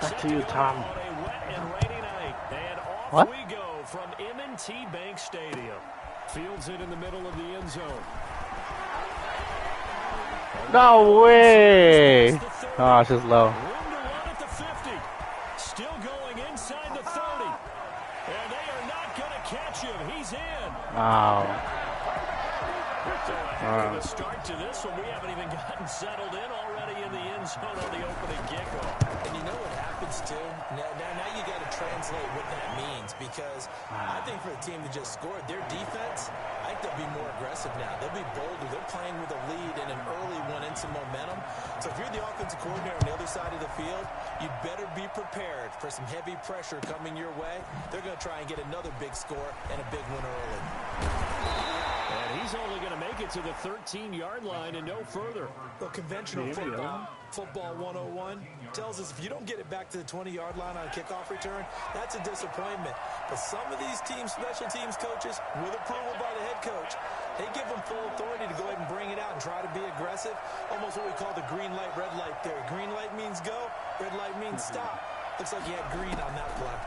Back to you, Tom. What? We go from M&T Bank Stadium. Fields it in the middle of the end zone. No way! Oh, it's just low. Room to run at the 50. Still going inside the 30. And they are not going to catch him. He's in. Wow. So a heck of a start to this one. We haven't even gotten settled in already in the end zone on the opening kickoff. And you know what happens, too? Now you got to translate what that means, because I think for the team that just scored, their defense, I think they'll be more aggressive now. They'll be bolder. They're playing with a lead and an early one and some momentum. So if you're the offensive coordinator on the other side of the field, you'd better be prepared for some heavy pressure coming your way. They're going to try and get another big score and a big one early. And he's only going to make it to the 13-yard line and no further. Well, conventional football 101 tells us if you don't get it back to the 20-yard line on a kickoff return, that's a disappointment. But some of these teams, special teams coaches, with approval by the head coach, they give them full authority to go ahead and bring it out and try to be aggressive. Almost what we call the green light, red light theory. Green light means go, red light means stop. Looks like you had green on that play.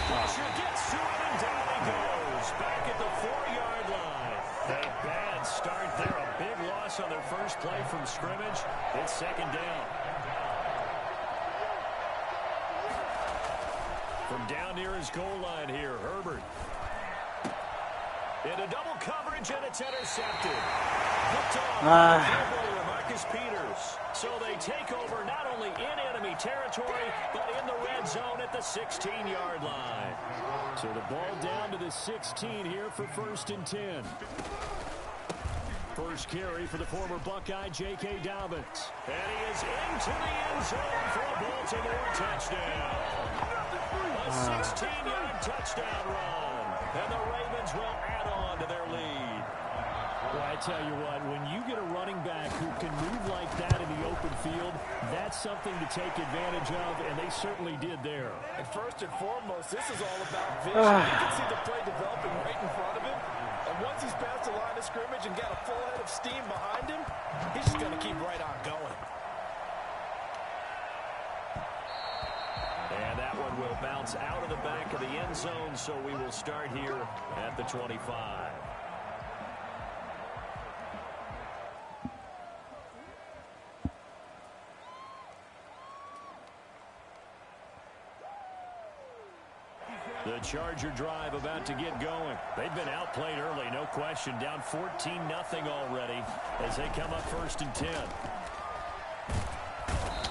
Pressure gets to it, and down he goes. Back at the 4-yard line. A bad start there. A big loss on their first play from scrimmage. It's second down. From down near his goal line here, Herbert. Into double coverage, and it's intercepted. Hooked on Marcus Peters. So they take over not only in enemy territory, but in the red zone at the 16-yard line. So the ball down to the 16 here for 1st and 10. First carry for the former Buckeye, J.K. Dobbins. And he is into the end zone for a Baltimore touchdown. A 16-yard touchdown run. And the Ravens will add on to their lead. Well, I tell you what, when you get a running back who can move like that in the open field, that's something to take advantage of, and they certainly did there. And first and foremost, this is all about vision. You can see the play developing right in front of him. And once he's past the line of scrimmage and got a full head of steam behind him, he's just going to keep right on going. And that one will bounce out of the back of the end zone, so we will start here at the 25. The Charger drive about to get going. They've been outplayed early, no question. Down 14-0 already as they come up 1st and 10.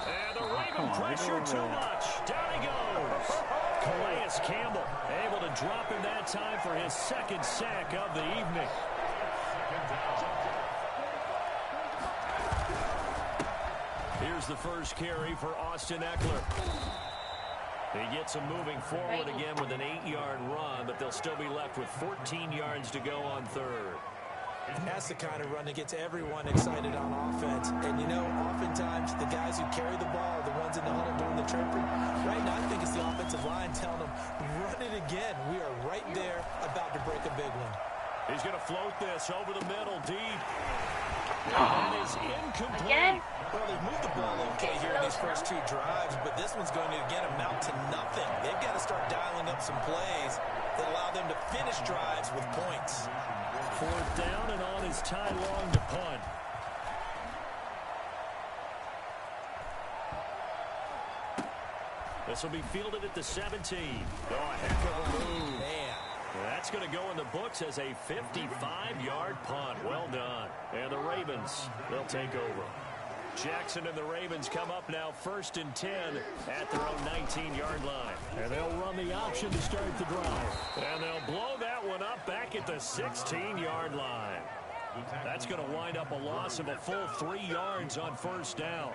And the Raven pressure too much. Down he goes. Calais Campbell able to drop him that time for his 2nd sack of the evening. Here's the first carry for Austin Eckler. He gets him moving forward again with an 8-yard run, but they'll still be left with 14 yards to go on 3rd. That's the kind of run that gets everyone excited on offense. And, you know, oftentimes the guys who carry the ball are the ones in the huddle doing the chirping. Right now, I think it's the offensive line telling them, run it again. We are right there about to break a big one. He's going to float this over the middle, deep. That is incomplete. Again? Well, they've moved the ball okay here in these first 2 drives, but this one's going to, again, amount to nothing. They've got to start dialing up some plays that allow them to finish drives with points. 4th down, and on his tie long to punt. This will be fielded at the 17. Oh, a heck of a move. Man. That's going to go in the books as a 55-yard punt. Well done. And the Ravens, they'll take over. Jackson and the Ravens come up now 1st and 10 at their own 19-yard line. And they'll run the option to start the drive. And they'll blow that one up back at the 16-yard line. That's going to wind up a loss of a full 3 yards on 1st down.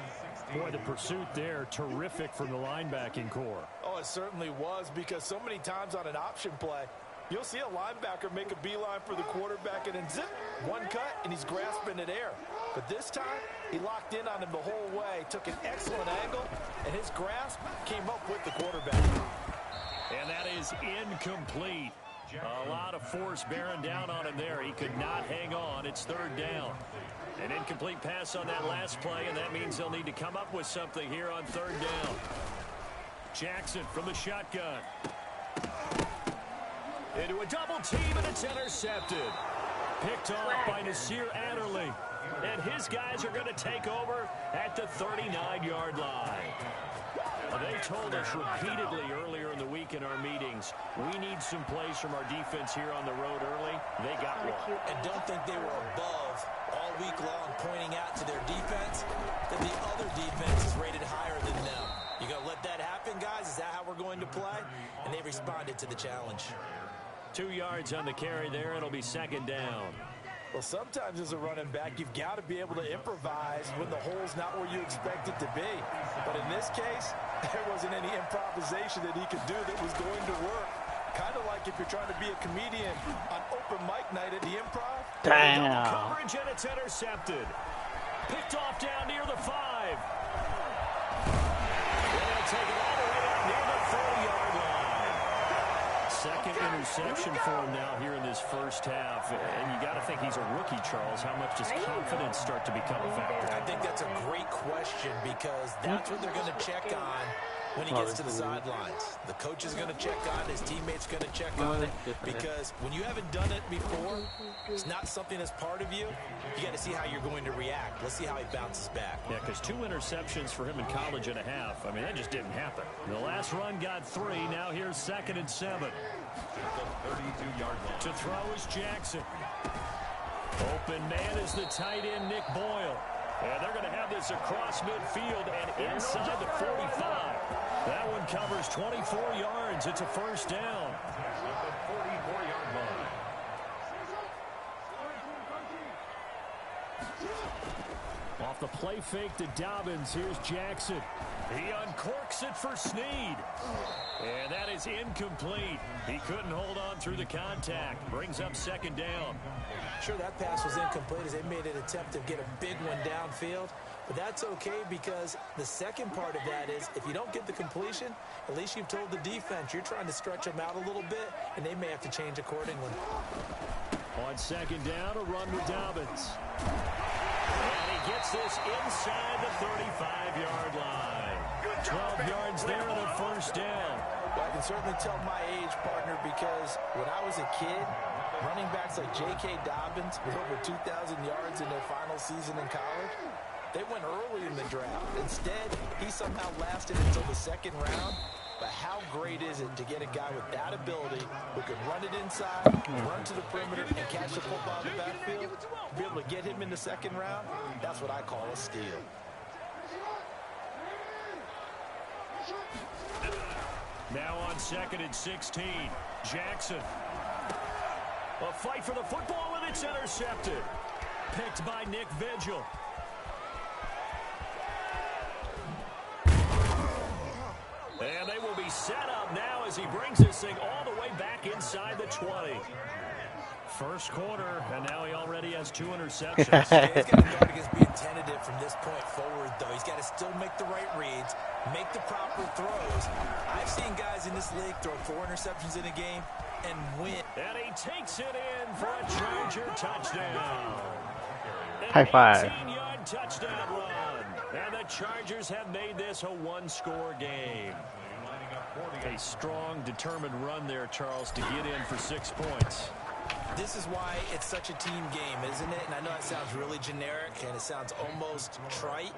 Boy, the pursuit there, terrific from the linebacking core. Oh, it certainly was, because so many times on an option play, you'll see a linebacker make a beeline for the quarterback, and then zip, one cut, and he's grasping at air. But this time, he locked in on him the whole way, took an excellent angle, and his grasp came up with the quarterback. And that is incomplete. A lot of force bearing down on him there. He could not hang on. It's 3rd down. An incomplete pass on that last play, and that means they'll need to come up with something here on third down. Jackson from the shotgun. Into a double team, and it's intercepted. Picked off by Nasir Adderley. And his guys are going to take over at the 39-yard line. They told us repeatedly earlier in the week in our meetings, we need some plays from our defense here on the road early. They got one. And don't think they were above all week long pointing out to their defense that the other defense is rated higher than them. You going to let that happen, guys? Is that how we're going to play? And they responded to the challenge. 2 yards on the carry there. It'll be second down. Well, sometimes as a running back, you've got to be able to improvise when the hole's not where you expect it to be. But in this case, there wasn't any improvisation that he could do that was going to work. Kind of like if you're trying to be a comedian on open mic night at the Improv. Damn. Coverage, and it's intercepted. Picked off down near the 5. They'll take it all the way out near the 30-yard line. Second interception for him now here in this first half. And you got to think he's a rookie, Charles. How much does confidence start to become a factor? I think that's a great question because that's what they're going to check on when he gets to the sidelines. The coach is going to check on it. His teammates going to check on it. Because when you haven't done it before, it's not something that's part of you. You got to see how you're going to react. Let's see how he bounces back. Yeah, because 2 interceptions for him in college and a half. I mean, that just didn't happen. The last run got 3. Now here's 2nd and 7. The 32-yard line. To throw is Jackson. Open man is the tight end, Nick Boyle. And they're going to have this across midfield and inside the 45. That one covers 24 yards. It's a first down. The 44-yard line. Off the play fake to Dobbins. Here's Jackson. He uncorks it for Snead. And that is incomplete. He couldn't hold on through the contact. Brings up second down. Sure, that pass was incomplete as they made an attempt to get a big one downfield. But that's okay because the second part of that is if you don't get the completion, at least you've told the defense you're trying to stretch them out a little bit, and they may have to change accordingly. On second down, a run with Dobbins. And he gets this inside the 35-yard line. 12 yards there and a first down. Well, I can certainly tell my age, partner, because when I was a kid, running backs like J.K. Dobbins with over 2,000 yards in their final season in college, they went early in the draft. Instead, he somehow lasted until the second round. But how great is it to get a guy with that ability who can run it inside, run to the perimeter, and catch the football in the backfield? To be able to get him in the second round, that's what I call a steal. Now on 2nd and 16, Jackson. A fight for the football, and it's intercepted. Picked by Nick Vigil. And they will be set up now as he brings this thing all the way back inside the 20. First quarter, and now he already has 2 interceptions. He's got to guard against being tentative from this point forward, though. He's got to still make the right reads, make the proper throws. I've seen guys in this league throw 4 interceptions in a game and win. And he takes it in for a Charger touchdown. High five. 18-yard touchdown run. And the Chargers have made this a 1-score game. A strong, determined run there, Charles, to get in for 6 points. This is why it's such a team game, isn't it? And I know it sounds really generic and it sounds almost trite,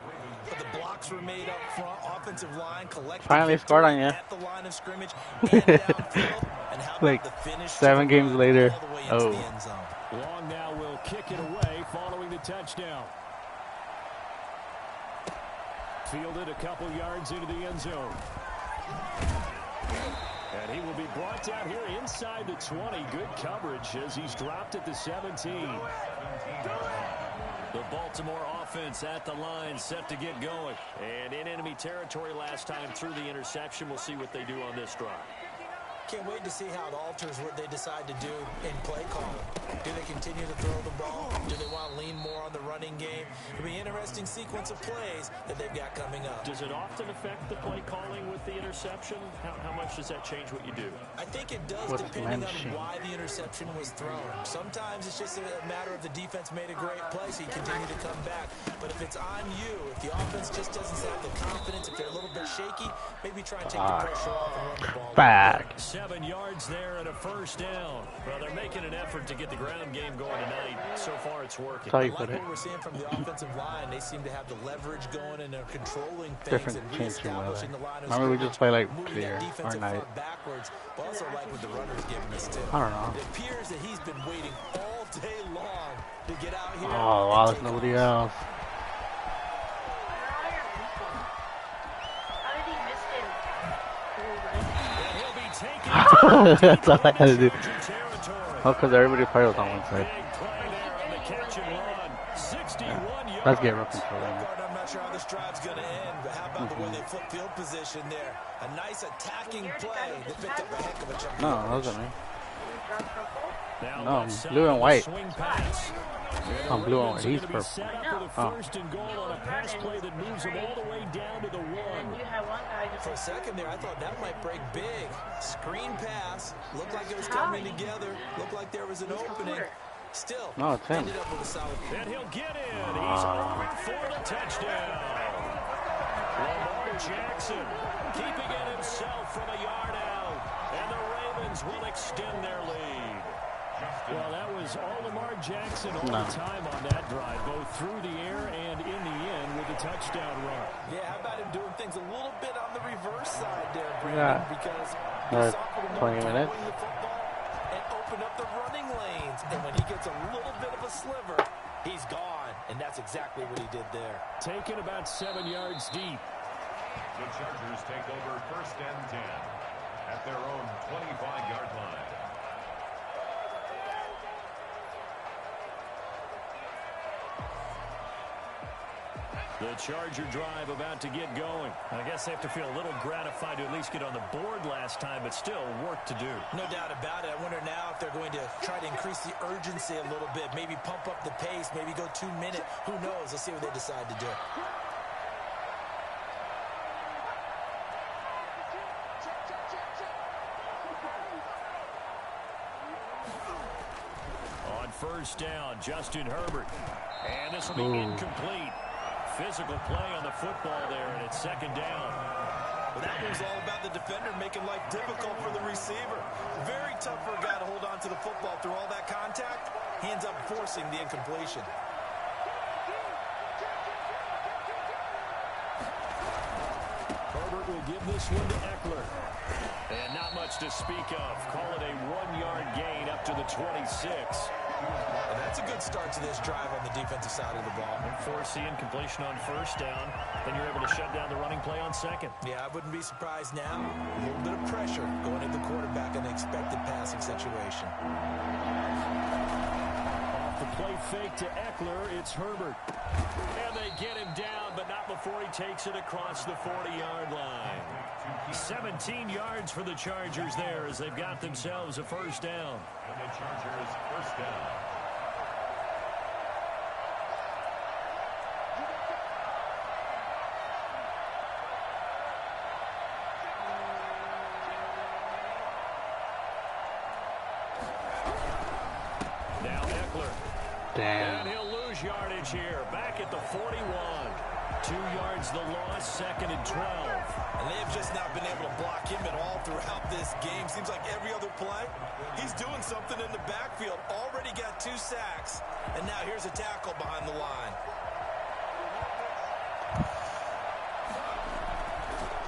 but the blocks were made up front, offensive line, collective Finally scored on you. at the line of scrimmage and downfield. And how Like about the finish 7 games later. all the way into Oh. the end zone. Long now will kick it away following the touchdown. Fielded a couple yards into the end zone. And he will be brought down here inside the 20. Good coverage as he's dropped at the 17. The Baltimore offense at the line set to get going. And in enemy territory last time through the interception. We'll see what they do on this drive. Can't wait to see how it alters what they decide to do in play calling. Do they continue to throw the ball? Do they want to lean more on the running game? It'll be an interesting sequence of plays that they've got coming up. Does it often affect the play calling with the interception? How much does that change what you do? I think it does, depending on why the interception was thrown. Sometimes it's just a matter of the defense made a great play, so you continue to come back. But if it's on you, if the offense just doesn't have the confidence, if they're a little bit shaky, maybe try and take the pressure off and run the ball. Back. 7 yards there and a first down. Well, they're making an effort to get the ground game going tonight. So far, it's working. That's how you I put like it. what we're seeing from the offensive line. They seem to have the leverage going and they're controlling things Different and teams from reestablishing the line of Remember we just play like moving clear that or defensive night. front backwards, but also like what the runner's giving us too. I don't know. It appears that he's been waiting all day long to get out here. Oh wow, there's nobody else. That's all I had to do. Oh, because everybody probably was on one side. Let's get real control. I'm not sure how this drive's going to end, but how about the way they flip field position there? A nice attacking play that picked up a heck of a jump. No, that wasn't me. No, I'm blue and white. I'm blue and white. He's purple. Oh. For a second there, I thought that might break big. Screen pass. Looked like it was coming together. Looked like there was an opening. Still, no, it's him. Ended up with a solid. And he'll get in. He's over for the touchdown. Lamar Jackson keeping it himself from a yard out. And the Ravens will extend their lead. Well, that was all Lamar Jackson all the time on that drive, both through the air and in the end with the touchdown run. Yeah, how about him doing things a little bit on the reverse side there, Brandon? Because he's 20 minutes. The football and open up the running lanes. And when he gets a little bit of a sliver, he's gone. And that's exactly what he did there. Taken about 7 yards deep. The Chargers take over 1st and 10 at their own 25-yard line. The Charger drive about to get going. I guess they have to feel a little gratified to at least get on the board last time, but still work to do. No doubt about it. I wonder now if they're going to try to increase the urgency a little bit, maybe pump up the pace, maybe go 2 minutes. Who knows? Let's see what they decide to do. On 1st down, Justin Herbert. And this will be incomplete. Physical play on the football there, and it's 2nd down. Well, that was all about the defender making life difficult for the receiver. Very tough for a guy to hold on to the football through all that contact. He ends up forcing the incompletion. Herbert will give this one to Eckler. And not much to speak of. Call it a 1-yard gain up to the 26. And that's a good start to this drive on the defensive side of the ball. And force the incompletion on 1st down. Then you're able to shut down the running play on 2nd. Yeah, I wouldn't be surprised now. A little bit of pressure going into the quarterback in an expected passing situation. Off the play fake to Eckler, it's Herbert. And they get him down, but not before he takes it across the 40-yard line. 17 yards for the Chargers there as they've got themselves a 1st down. And the Chargers 1st down. Now Eckler. Damn. And he'll lose yardage here. Back at the 41. 2 yards the loss, 2nd and 12. And they have just not been able to block him at all throughout this game. Seems like every other play, he's doing something in the backfield. Already got 2 sacks. And now here's a tackle behind the line.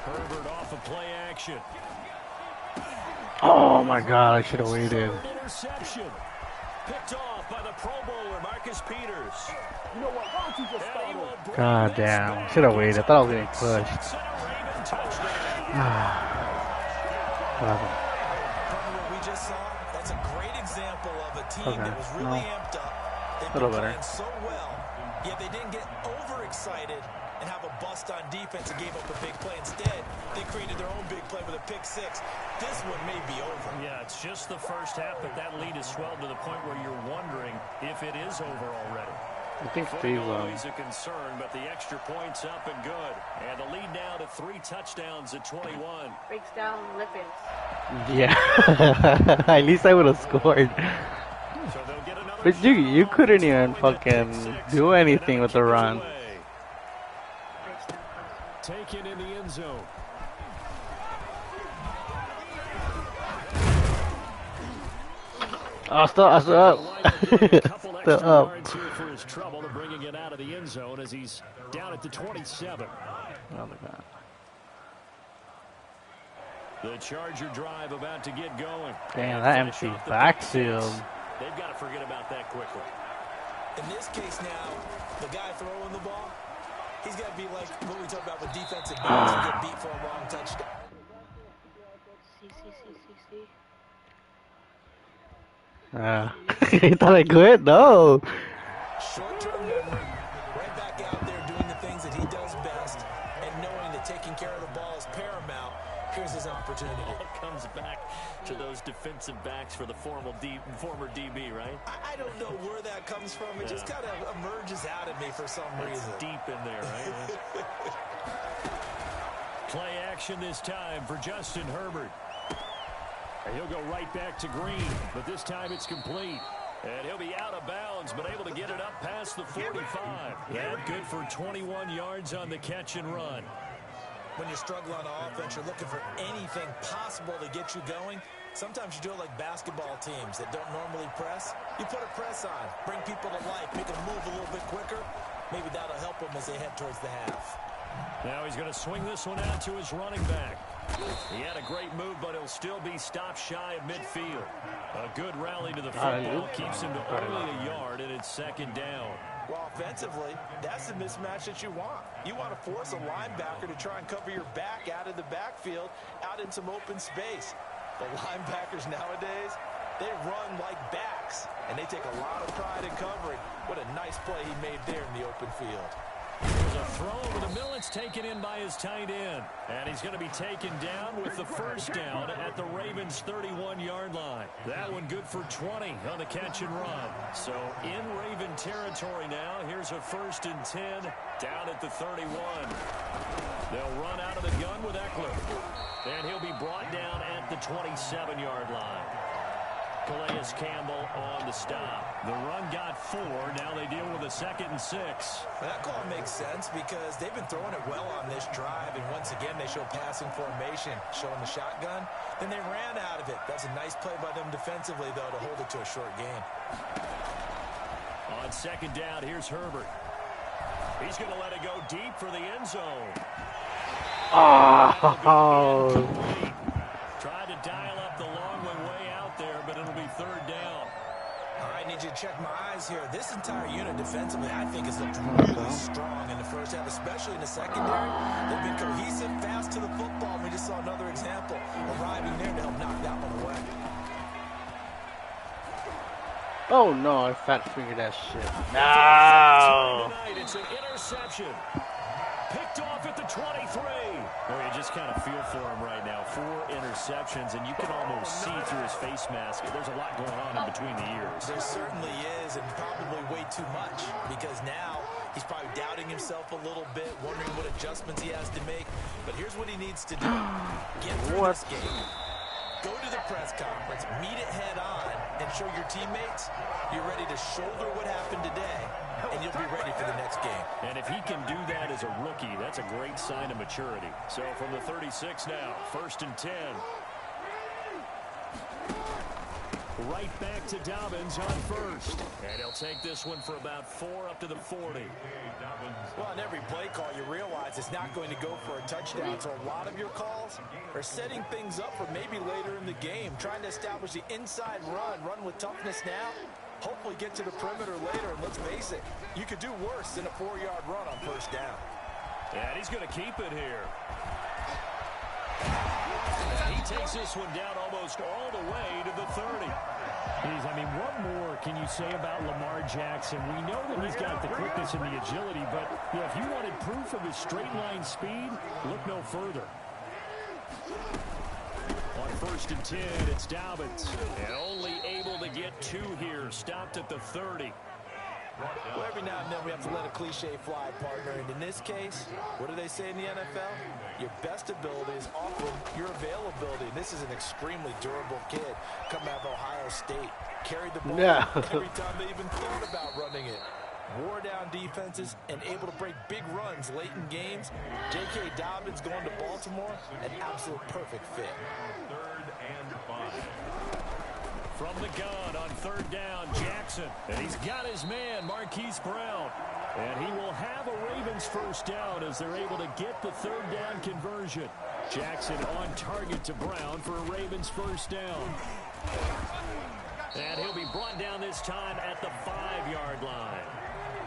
Herbert off of play action. Oh my God, I should have waited. Interception. Picked off by the Pro Bowler, Marcus Peters. You know what? Why don't you just start? God damn. Should have waited. I thought I was getting pushed. From what we just saw, that's a great example of a team that was really amped up. They've been playing so well, yet they didn't get over overexcited and have a bust on defense and gave up a big play. Instead, they created their own big play with a pick six. This one may be over. Yeah, it's just the first half, but that lead has swelled to the point where you're wondering if it is over already. I think always a concern, but the extra point's up and good. And the lead now to 3 touchdowns at 21. Breaks down Lippins. Yeah. At least I would have scored. So they'll get another But you couldn't even fucking do anything with the run. Taken in the end zone. Oh, still up. Still up. Here for his trouble to bringing it out of the end zone as he's down at the 27. Oh my God. The Charger drive about to get going. Damn, that empty backfield. They've got to forget about that quickly. In this case now, the guy throwing the ball, he's got to be like what we talked about with defensive backs. You get beat for a long touchdown. He thought I quit? No. Short-term memory, right back out there doing the things that he does best, and knowing that taking care of the ball is paramount. Here's his opportunity. It all comes back to those defensive backs for the former DB, right? I don't know where that comes from. It just kind of emerges out of me for some reason. Deep in there, right? Play action this time for Justin Herbert. And he'll go right back to Green, but this time it's complete. And he'll be out of bounds, but able to get it up past the 45. And good for 21 yards on the catch and run. When you struggle on offense, you're looking for anything possible to get you going. Sometimes you do it like basketball teams that don't normally press. You put a press on, bring people to life, make them move a little bit quicker. Maybe that'll help them as they head towards the half. Now he's going to swing this one out to his running back. He had a great move, but he'll still be stopped shy of midfield. A good rally to the football keeps him to only a yard, and it's second down. Well, offensively, that's the mismatch that you want. You want to force a linebacker to try and cover your back out of the backfield, out in some open space. The linebackers nowadays, they run like backs, and they take a lot of pride in covering. What a nice play he made there in the open field. There's a throw over the middle. It's taken in by his tight end. And he's going to be taken down with the first down at the Ravens' 31-yard line. That one good for 20 on the catch and run. So in Raven territory now. Here's a 1st and 10 down at the 31. They'll run out of the gun with Eckler. And he'll be brought down at the 27-yard line. Calais Campbell on the stop. The run got 4. Now they deal with a 2nd and 6. Well, that call makes sense because they've been throwing it well on this drive. And once again, they show passing formation, showing the shotgun. Then they ran out of it. That's a nice play by them defensively, though, to hold it to a short gain. On 2nd down, here's Herbert. He's going to let it go deep for the end zone. Oh. Tried to dial up the long way out there, but it'll be 3rd down. I need you to check my eyes here. This entire unit defensively, I think, has looked really strong in the first half, especially in the secondary. They've been cohesive, fast to the football. We just saw another example arriving there to help knock that one away. Oh no, I fat fingered that shit. No. It's an interception. Picked off at the 23. Well, you just kind of feel for him right now. 4 interceptions, and you can almost see through his face mask. There's a lot going on in between the ears. There certainly is, and probably way too much, because now he's probably doubting himself a little bit, wondering what adjustments he has to make. But here's what he needs to do. Get through this game. Go to the press conference, meet it head on, and show your teammates you're ready to shoulder what happened today, and you'll be ready for the next game. And if he can do that as a rookie, that's a great sign of maturity. So from the 36 now, 1st and 10. Right back to Dobbins on 1st. And he'll take this one for about 4 up to the 40. Well, on every play call, you realize it's not going to go for a touchdown. So a lot of your calls are setting things up for maybe later in the game, trying to establish the inside run with toughness now. Hopefully get to the perimeter later, and let's face it, you could do worse than a 4-yard run on 1st down. And he's going to keep it here. And he takes this one down almost all the way to the 30. I mean, what more can you say about Lamar Jackson? We know that he's got the quickness and the agility, but if you wanted proof of his straight line speed, look no further. On 1st and 10, it's Dobbins. And only able to get 2 here. Stopped at the 30. Well, every now and then we have to let a cliche fly, partner. And in this case, what do they say in the NFL? Your best ability is often your availability. And this is an extremely durable kid coming out of Ohio State. Carried the ball every time they even thought about running it. Wore down defenses and able to break big runs late in games. J.K. Dobbins going to Baltimore, an absolute perfect fit. 3rd and 5. From the gun on 3rd down, Jackson. And he's got his man, Marquise Brown. And he will have a Ravens 1st down as they're able to get the 3rd down conversion. Jackson on target to Brown for a Ravens 1st down. And he'll be brought down this time at the 5-yard line.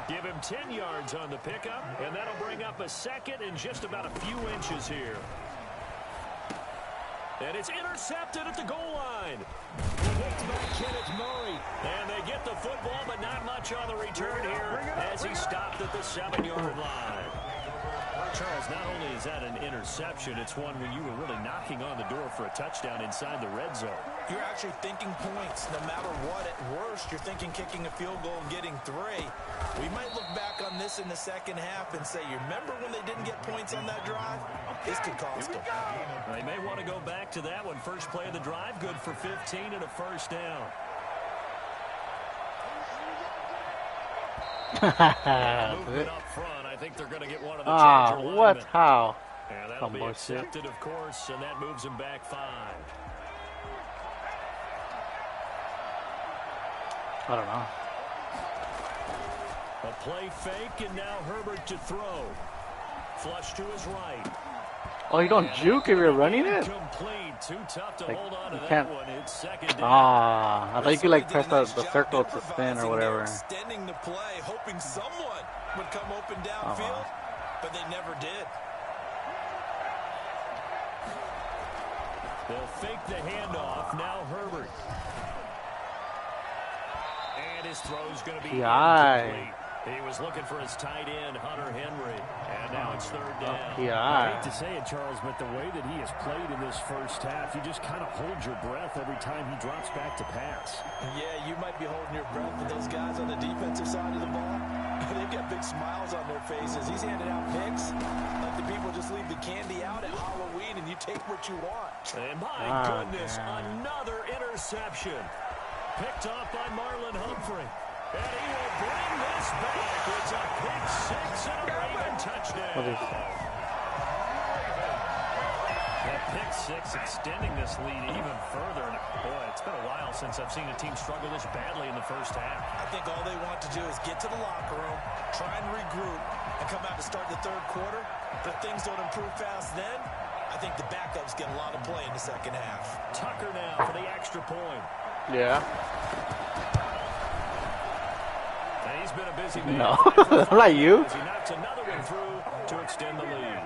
Give him 10 yards on the pickup, and that'll bring up a 2nd and just about a few inches here. And it's intercepted at the goal line. Picked by Kenneth Murray. And they get the football, but not much on the return here as he stopped at the 7-yard line. Charles, not only is that an interception, it's one when you were really knocking on the door for a touchdown inside the red zone. You're actually thinking points no matter what. At worst, you're thinking kicking a field goal and getting 3. We might look back on this in the 2nd half and say, you remember when they didn't get points on that drive? This could cost them. They may want to go back to that one. First play of the drive, good for 15 and a 1st down. Movement up front. I think they're going to get one of the Charger linemen. What? How? And that'll be accepted, of course, and that moves him back 5. I don't know. A play fake, and now Herbert to throw. Flush to his right. Oh, you don't juke if you're running it? Complete. Too tough to like, hold on to you that can't. one. It's 2nd down. I thought you could like press the circle to spin or whatever. Extending the play, hoping someone would come open downfield, but they never did. They'll fake the handoff. Now Herbert. And his throw's going to be incomplete. He was looking for his tight end, Hunter Henry. And now it's 3rd down. I hate to say it, Charles, but the way that he has played in this 1st half, you just kind of hold your breath every time he drops back to pass. Yeah, you might be holding your breath, but those guys on the defensive side of the ball, they've got big smiles on their faces. He's handing out picks like the people just leave the candy out at Halloween and you take what you want. And my goodness, another interception. Picked off by Marlon Humphrey. And he will bring this back. It's a pick 6 and a Raven touchdown. That pick 6 extending this lead even further. And boy, it's been a while since I've seen a team struggle this badly in the 1st half. I think all they want to do is get to the locker room, try and regroup, and come out to start the 3rd quarter. If things don't improve fast then, I think the backups get a lot of play in the 2nd half. Tucker now for the extra point. Yeah. And he's been a busy man. No, not you. As he knocks another one through to extend the lead.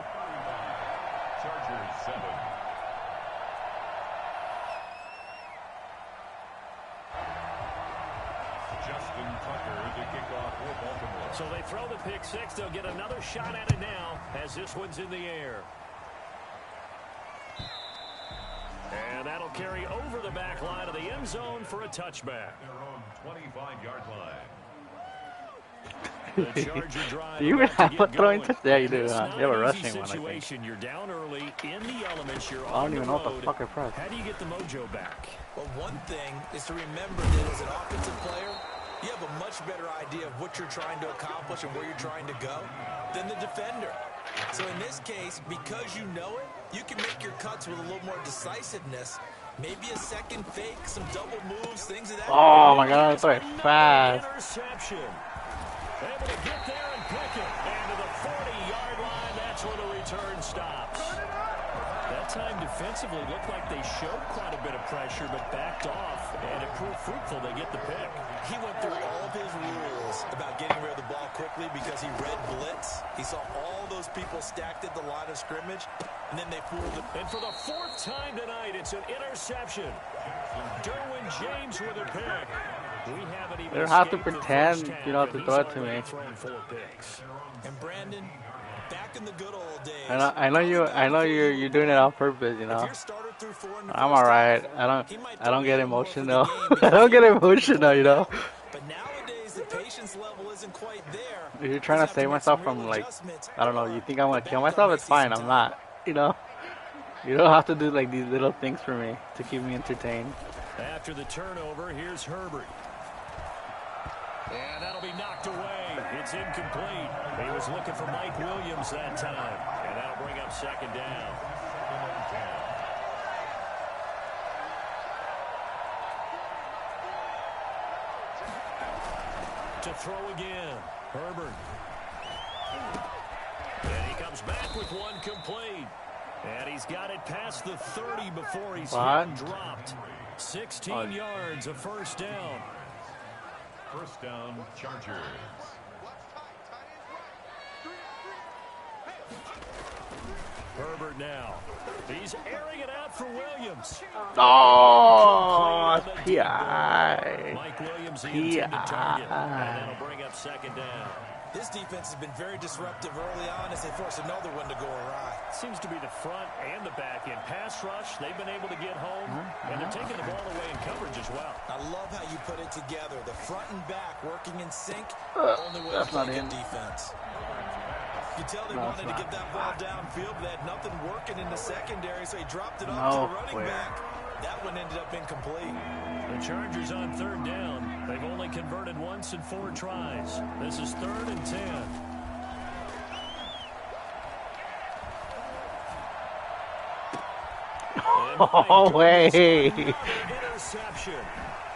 Chargers 7. Justin Tucker to kick off for Baltimore. So they throw the pick 6. They'll get another shot at it now as this one's in the air. And that'll carry over the back line of the end zone for a touchback. Their own 25-yard line. The Charger drive. Do you even have a throwing touch? Yeah, you do. You have a rushing one, I Situation. You're down early in the elements. You're I on don't even the know what road. the fuck I pressed. How do you get the mojo back? Well, one thing is to remember that as an offensive player, you have a much better idea of what you're trying to accomplish and where you're trying to go than the defender. So in this case, because you know it, you can make your cuts with a little more decisiveness. Maybe a 2nd fake, some double moves, things of that. Oh my God, I throw it fast. Interception. Able to get there and pick it. And to the 40-yard line, that's where the return stops. That time defensively looked like they showed quite a bit of pressure, but backed off, and it proved fruitful. They get the pick. He went through all of his rules about getting rid of the ball quickly because he read blitz. He saw all those people stacked at the line of scrimmage, and then they fooled him. And for the 4th time tonight, it's an interception. Derwin James with a pick. We haven't even They don't have to escaped the pretend, first half, you know, and to he's throw it to already me. thrown 4 picks. And Brandon, back in the good old days. I know you're doing it on purpose, you If know. your starter threw 4 in the I'm first alright. half, he might I don't throw get even more for the emotional. game I because don't he get knew emotional, you know. But nowadays, the patience level isn't quite there. If you're trying to save myself from, like, I don't know, you think I'm gonna kill myself? It's fine. I'm not. You know. You don't have to do like these little things for me to keep me entertained. After the turnover, here's Herbert. And that'll be knocked away. It's incomplete. He was looking for Mike Williams that time. And that'll bring up second down. To throw again. Herbert. And he comes back with one complete. And he's got it past the 30 before he's hit and dropped. 16 yards, a first down. First down, Chargers. Herbert now. He's airing it out for Williams. Oh, PI. Mike Williams, the intended target. And that'll bring up second down. This defense has been very disruptive early on as they force another one to go awry. Seems to be the front and the back end. Pass rush, they've been able to get home, and they're taking the ball away in coverage as well. I love how you put it together. The front and back working in sync. Only way to play good defense. You can tell they wanted to get that ball downfield, but they had nothing working in the secondary, so he dropped it off to the running back. That one ended up incomplete. The Chargers on third down. They've only converted once in 4 tries. This is 3rd and 10. Oh, way. Interception.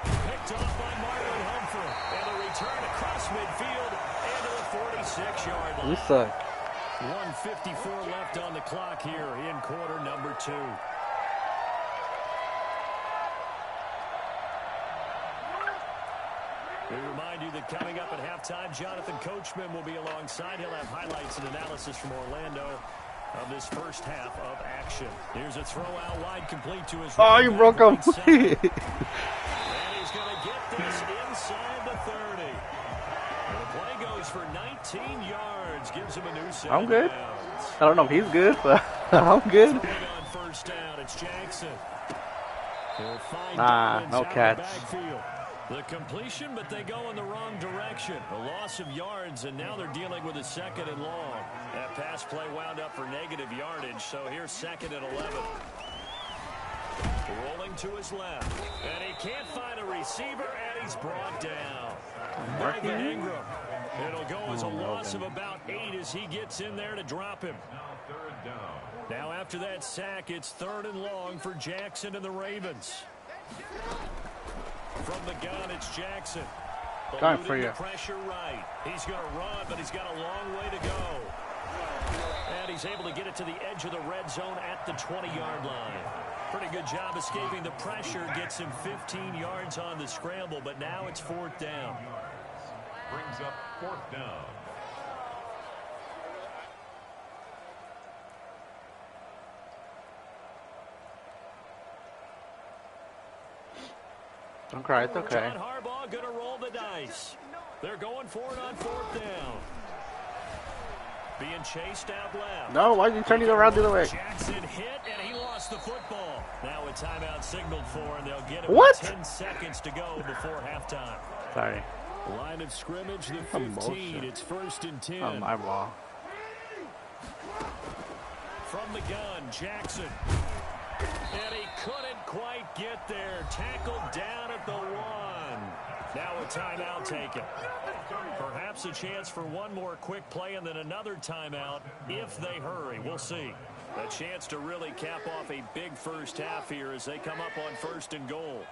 Picked off by Marlon Humphrey. And a return across midfield and to the 46-yard line. You suck. 1:54 left on the clock here in quarter number 2. We remind you that coming up at halftime, Jonathan Coachman will be alongside. He'll have highlights and analysis from Orlando of this first half of action. Here's a throw out wide, complete to his Oh, you broke him. And he's going to get this inside the 30. And the play goes for 19 yards, gives him a new 7 I'm good. downs. I don't know if he's good, but I'm good. On first down, it's Jackson. He'll find no catch. The completion, but they go in the wrong direction. A loss of yards, and now they're dealing with a 2nd and long. That pass play wound up for negative yardage, so here's 2nd and 11. Rolling to his left, and he can't find a receiver, and he's brought down. Marvin Ingram. It'll go as a loss of about 8 as he gets in there to drop him. Now after that sack, it's 3rd and long for Jackson and the Ravens. From the gun, it's Jackson. Going for you. Pressure right. He's going to run, but he's got a long way to go. And he's able to get it to the edge of the red zone at the 20-yard line. Pretty good job escaping the pressure. Gets him 15 yards on the scramble, but now it's 4th down. Brings up 4th down. Don't cry, it's okay. John Harbaugh going to roll the dice. They're going for it on 4th down. Being chased out left. No, why are you turning around the other way? Jackson hit, and he lost the football. Now a timeout signaled for, and they'll get it with 10 seconds to go before halftime. Sorry. Line of scrimmage, the 15. It's 1st and 10. Oh, my ball. From the gun, Jackson. And he couldn't quite get there. Tackled down at the 1. Now a timeout taken. Perhaps a chance for one more quick play and then another timeout if they hurry. We'll see. A chance to really cap off a big first half here as they come up on 1st and goal.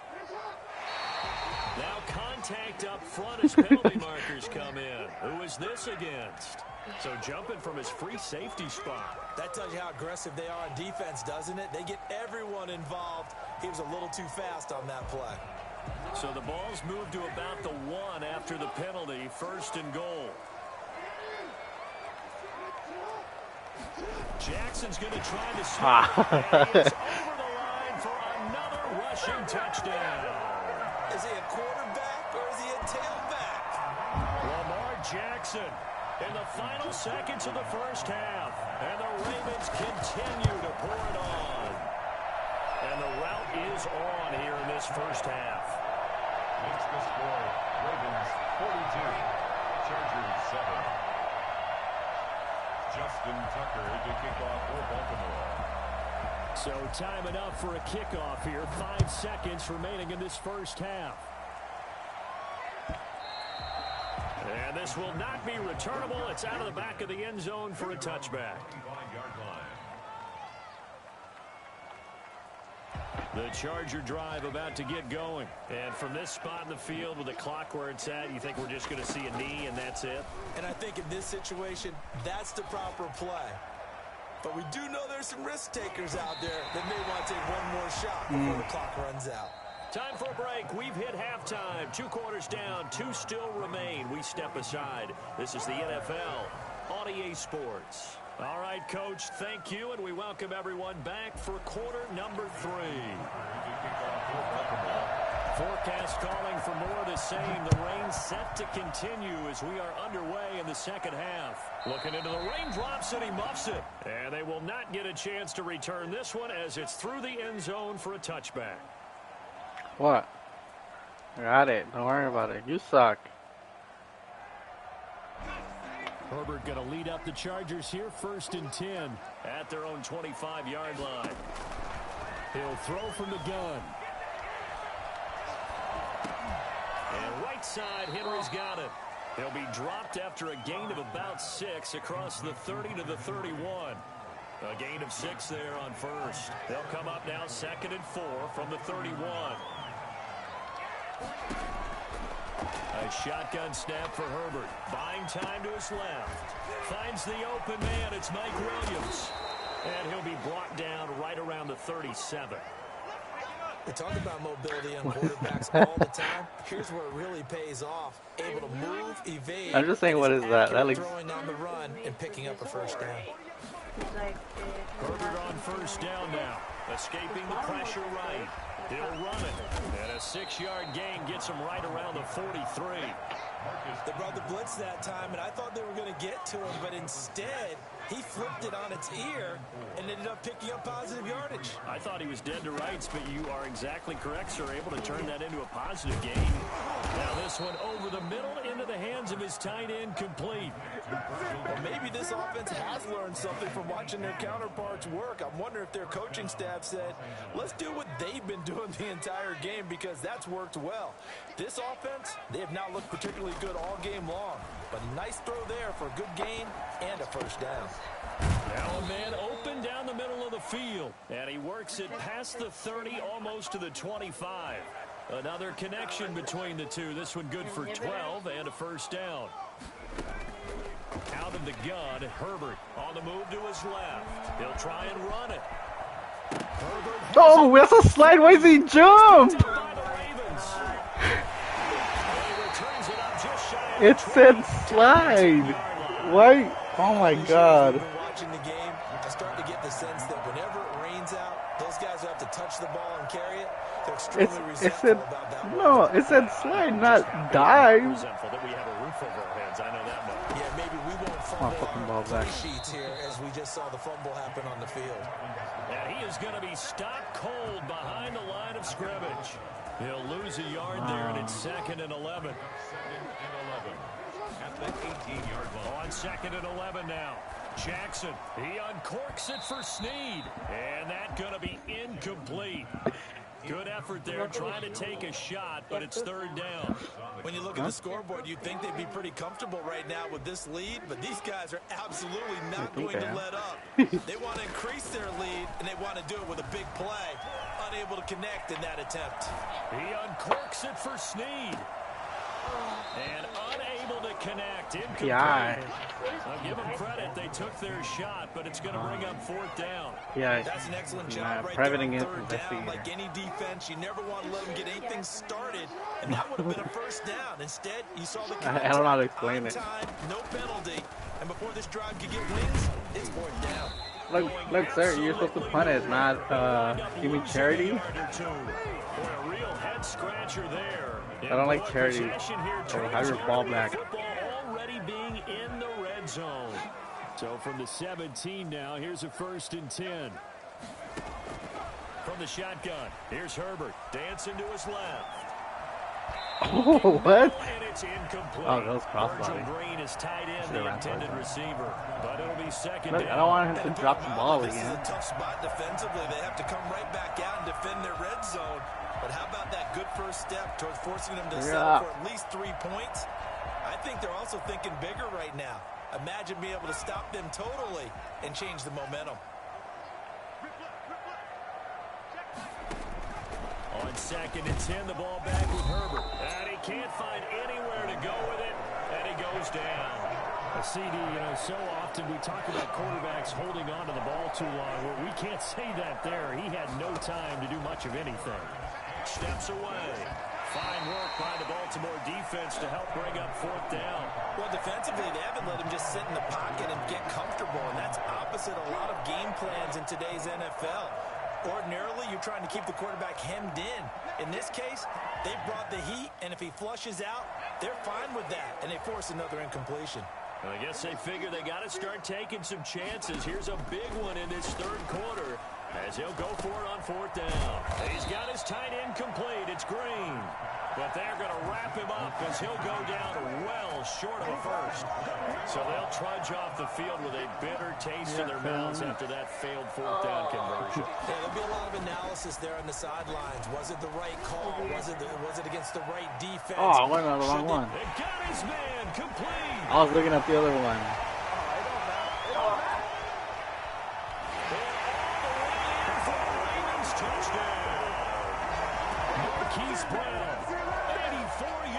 Now contact up front as penalty markers come in. Who is this against? So jumping from his free safety spot. That tells you how aggressive they are on defense, doesn't it? They get everyone involved. He was a little too fast on that play. So the ball's moved to about the 1 after the penalty. 1st and goal. Jackson's going to try to stop. And he is over the line for another rushing rushing touchdown. Is he a quarterback or is he a tailback? Lamar Jackson in the final seconds of the first half. And the Ravens continue to pour it on. And the route is on here in this first half. Makes the score Ravens 42, Chargers 7. Justin Tucker to kick off for Baltimore. So time enough for a kickoff here. 5 seconds remaining in this first half. And this will not be returnable. It's out of the back of the end zone for a touchback. 5-yard line. The Charger drive about to get going. And from this spot in the field with the clock where it's at, you think we're just going to see a knee and that's it? And I think in this situation, that's the proper play. But we do know there's some risk takers out there that may want to take one more shot before the clock runs out. Time for a break. We've hit halftime. 2 quarters down. 2 still remain. We step aside. This is the NFL on EA Sports. All right, Coach, thank you, and we welcome everyone back for quarter number 3. Forecast calling for more of the same. The rain set to continue as we are underway in the second half. Looking into the raindrops, and he muffs it. And they will not get a chance to return this one as it's through the end zone for a touchback. What? Got it. Don't worry about it. You suck. Herbert going to lead up the Chargers here, 1st and 10 at their own 25-yard line. He'll throw from the gun. And right side, Henry's got it. He'll be dropped after a gain of about 6 across the 30 to the 31. A gain of 6 there on first. They'll come up now 2nd and 4 from the 31. A shotgun snap for Herbert. Buying time to his left. Finds the open man. It's Mike Williams. And he'll be brought down right around the 37. We talk about mobility on quarterbacks all the time. Here's where it really pays off. Able to move, evade. I'm just saying, what is that? That looks... throwing on the run and picking up a first down. Herbert on first down now. Escaping the pressure right. He'll run it. And a 6-yard gain gets him right around the 43. They brought the blitz that time, and I thought they were going to get to him, but instead, he flipped it on its ear and ended up picking up positive yardage. I thought he was dead to rights, but you are exactly correct, sir. Able to turn that into a positive gain. Now this one over the middle into the hands of his tight end, complete. Well, maybe this offense has learned something from watching their counterparts work. I'm wondering if their coaching staff said, let's do what they've been doing the entire game, because that's worked well. This offense, they have not looked particularly good all game long, but a nice throw there for a good gain and a first down. Now a man open down the middle of the field, and he works it past the 30, almost to the 25. Another connection between the two. This one good for 12 and a first down. Out of the gun, Herbert on the move to his left. He'll try and run it. Herbert. Oh, that's a slide. Why is he jump? It said slide. Why? Oh my God. Watching the game, I start to get the sense that whenever it rains out, those guys who have to touch the ball and carry it, they're extremely resentful about that. No, it said slide, not dive. Resentful that we have a roof over our heads. I know that much. Yeah, maybe we won't fumble our play sheets here as we just saw the fumble happen on the field. And he is going to be stopped cold behind the line of scrimmage. He'll lose a yard there, and it's 2nd and 11. At the 18-yard line. On 2nd and 11 now. Jackson, he uncorks it for Snead. And that's going to be incomplete. Good effort there, trying to take a shot, but it's 3rd down. When you look at the scoreboard, you'd think they'd be pretty comfortable right now with this lead, but these guys are absolutely not going to let up. They want to increase their lead, and they want to do it with a big play. Unable to connect in that attempt. He uncorks it for Snead. And unable to connect. Incomplete. Yeah. I'll give them credit. They took their shot, but it's going to bring up 4th down. Yeah. That's an excellent job right there on 3rd down. Like any defense, you never want to let them get anything started, and that would have been a first down. Instead, you saw the I don't know how to explain it. time, no penalty, and before this drive could get wings, it's 4th down. Look, sir, you're supposed to punt it, not give me charity. Or a real head scratcher there. I don't like charity. So have your ball back. Football already being in the red zone. So from the 17 now, here's a 1st and 10. From the shotgun, here's Herbert dancing to his left. Oh, what? And it's incomplete. Oh, that was crossbody. Virgil Green is tight end, the intended receiver. But it'll be second Look, down. I don't want him to drop the ball This again. is a tough spot defensively. They have to come right back out and defend their red zone. But how about that good first step towards forcing them to settle for at least 3 points? I think they're also thinking bigger right now. Imagine being able to stop them totally and change the momentum. On 2nd and 10, the ball back with Herbert. And he can't find anywhere to go with it. And he goes down. CD, so often we talk about quarterbacks holding on to the ball too long. Well, we can't say that there. He had no time to do much of anything. Steps away. Fine work by the Baltimore defense to help bring up 4th down. Well, defensively, they haven't let him just sit in the pocket and get comfortable, and that's opposite a lot of game plans in today's NFL. Ordinarily, you're trying to keep the quarterback hemmed in. In this case, they brought the heat, and if he flushes out, they're fine with that, and they force another incompletion. Well, I guess they figure they got to start taking some chances. Here's a big one in this 3rd quarter as he'll go for it on 4th down. He's got his tight end complete. It's Green. But they're going to wrap him up as he'll go down well short of a first. So they'll trudge off the field with a bitter taste in their mouths after that failed 4th down conversion. Yeah, there'll be a lot of analysis there on the sidelines. Was it the right call? Was it against the right defense? Oh, I went on the wrong one. They got his man complete. I was looking at the other one. Touchdown. Marquise Brown, 84